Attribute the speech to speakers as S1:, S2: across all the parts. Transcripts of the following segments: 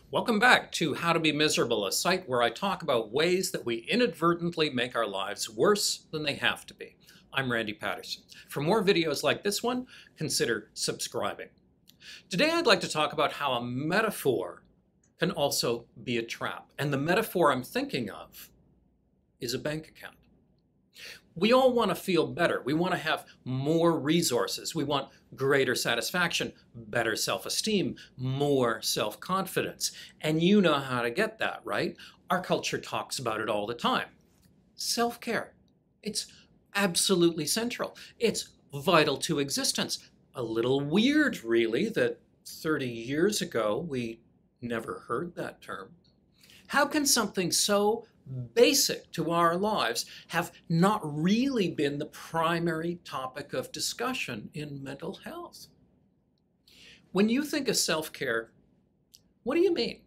S1: Welcome back to How to Be Miserable, a site where I talk about ways that we inadvertently make our lives worse than they have to be. I'm Randy Patterson. For more videos like this one, consider subscribing. Today I'd like to talk about how a metaphor can also be a trap. And the metaphor I'm thinking of is a bank account. We all want to feel better. We want to have more resources. We want greater satisfaction, better self-esteem, more self-confidence. And you know how to get that, right? Our culture talks about it all the time. Self-care. It's absolutely central. It's vital to existence. A little weird, really, that 30 years ago we never heard that term. How can something so basic to our lives have not really been the primary topic of discussion in mental health? When you think of self-care, what do you mean?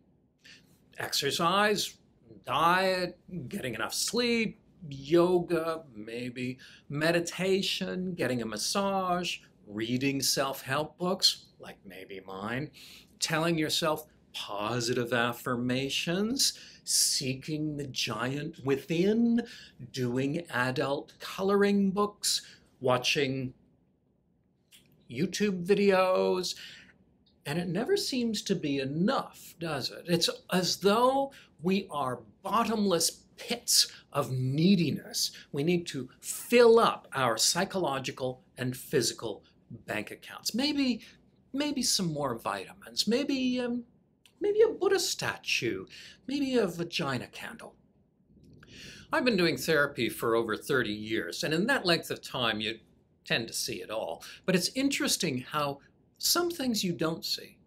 S1: Exercise, diet, getting enough sleep, yoga, maybe meditation, getting a massage, reading self-help books, like maybe mine, telling yourself positive affirmations, seeking the giant within, doing adult coloring books, watching YouTube videos, and it never seems to be enough, does it? It's as though we are bottomless pits of neediness. We need to fill up our psychological and physical bank accounts. Maybe some more vitamins, maybe a Buddha statue, maybe a vagina candle. I've been doing therapy for over 30 years, and in that length of time, you tend to see it all. But it's interesting how some things you don't see.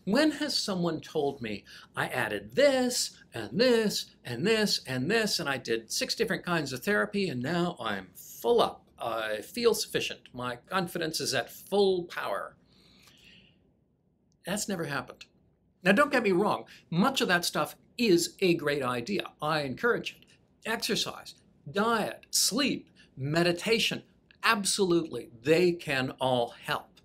S1: When has someone told me, I added this, and this, and this, and this, and I did 6 different kinds of therapy, and now I'm full up. I feel sufficient. My confidence is at full power. That's never happened. Now, don't get me wrong, much of that stuff is a great idea. I encourage it. Exercise, diet, sleep, meditation, absolutely, they can all help.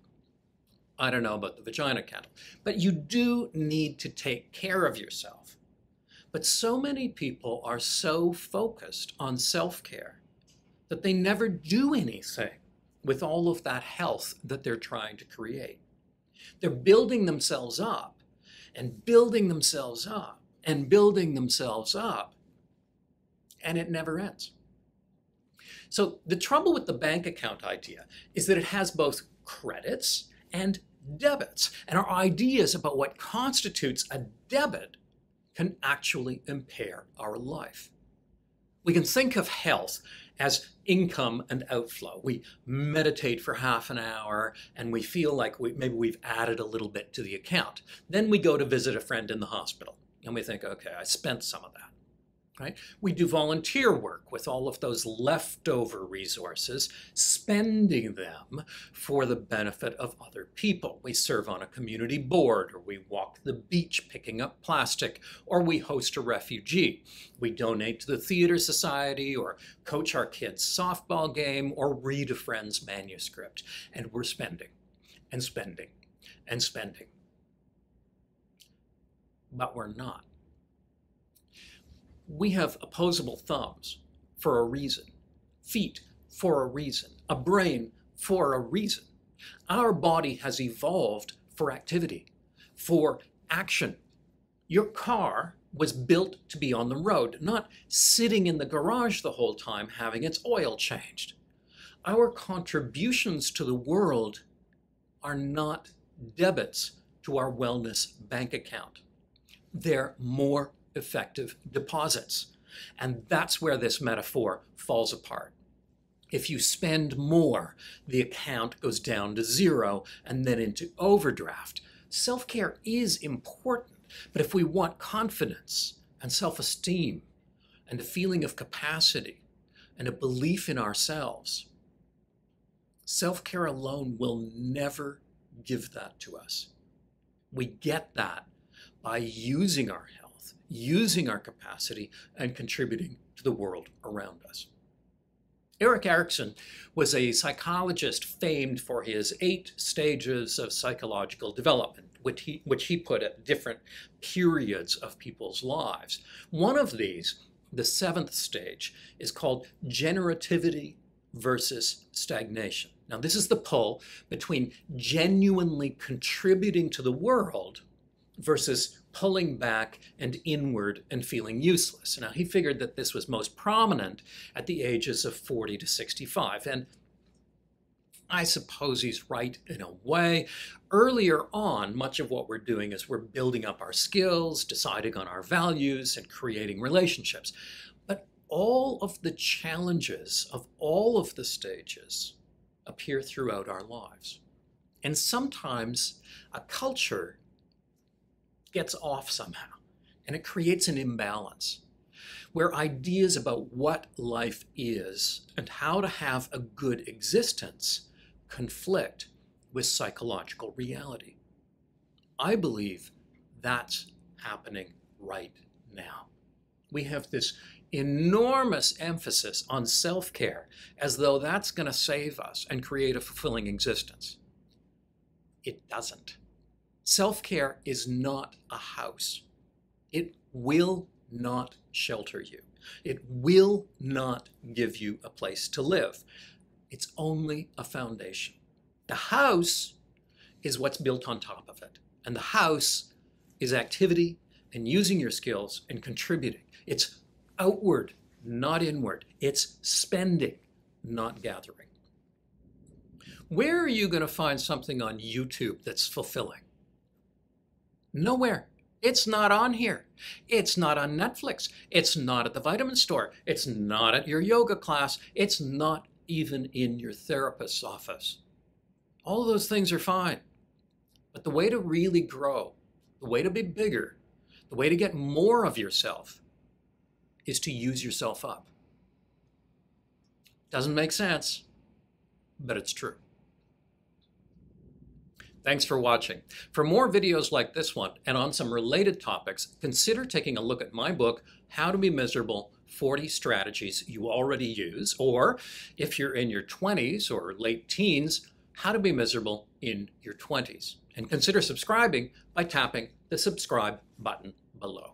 S1: I don't know about the vagina candle, but you do need to take care of yourself. But so many people are so focused on self-care that they never do anything with all of that health that they're trying to create. They're building themselves up and building themselves up and building themselves up, and it never ends. So the trouble with the bank account idea is that it has both credits and debits, and our ideas about what constitutes a debit can actually impair our life. We can think of health as income and outflow. We meditate for half an hour and we feel like maybe we've added a little bit to the account. Then we go to visit a friend in the hospital and we think, okay, I spent some of that. Right? We do volunteer work with all of those leftover resources, spending them for the benefit of other people. We serve on a community board, or we walk the beach picking up plastic, or we host a refugee. We donate to the theater society, or coach our kids' softball game, or read a friend's manuscript. And we're spending and spending and spending. But we're not. We have opposable thumbs for a reason, feet for a reason, a brain for a reason. Our body has evolved for activity, for action. Your car was built to be on the road, not sitting in the garage the whole time having its oil changed. Our contributions to the world are not debits to our wellness bank account. They're more effective deposits. And that's where this metaphor falls apart. If you spend more, the account goes down to 0 and then into overdraft. Self-care is important, but if we want confidence and self-esteem and a feeling of capacity and a belief in ourselves, self-care alone will never give that to us. We get that by using our health, using our capacity, and contributing to the world around us. Erickson was a psychologist famed for his 8 stages of psychological development, which he put at different periods of people's lives. One of these, the seventh stage, is called generativity versus stagnation. Now, this is the pull between genuinely contributing to the world versus pulling back and inward and feeling useless. Now, he figured that this was most prominent at the ages of 40 to 65. And I suppose he's right in a way. Earlier on, much of what we're doing is we're building up our skills, deciding on our values, and creating relationships. But all of the challenges of all of the stages appear throughout our lives. And sometimes a culture gets off somehow, and it creates an imbalance where ideas about what life is and how to have a good existence conflict with psychological reality. I believe that's happening right now. We have this enormous emphasis on self-care as though that's going to save us and create a fulfilling existence. It doesn't. Self-care is not a house. It will not shelter you. It will not give you a place to live. It's only a foundation. The house is what's built on top of it. And the house is activity and using your skills and contributing. It's outward, not inward. It's spending, not gathering. Where are you going to find something on YouTube that's fulfilling? Nowhere. It's not on here. It's not on Netflix. It's not at the vitamin store. It's not at your yoga class. It's not even in your therapist's office. All of those things are fine. But the way to really grow, the way to be bigger, the way to get more of yourself is to use yourself up. Doesn't make sense, but it's true. Thanks for watching. For more videos like this one and on some related topics, consider taking a look at my book, How to Be Miserable, 40 Strategies You Already Use, or if you're in your 20s or late teens, How to Be Miserable in Your 20s. And consider subscribing by tapping the subscribe button below.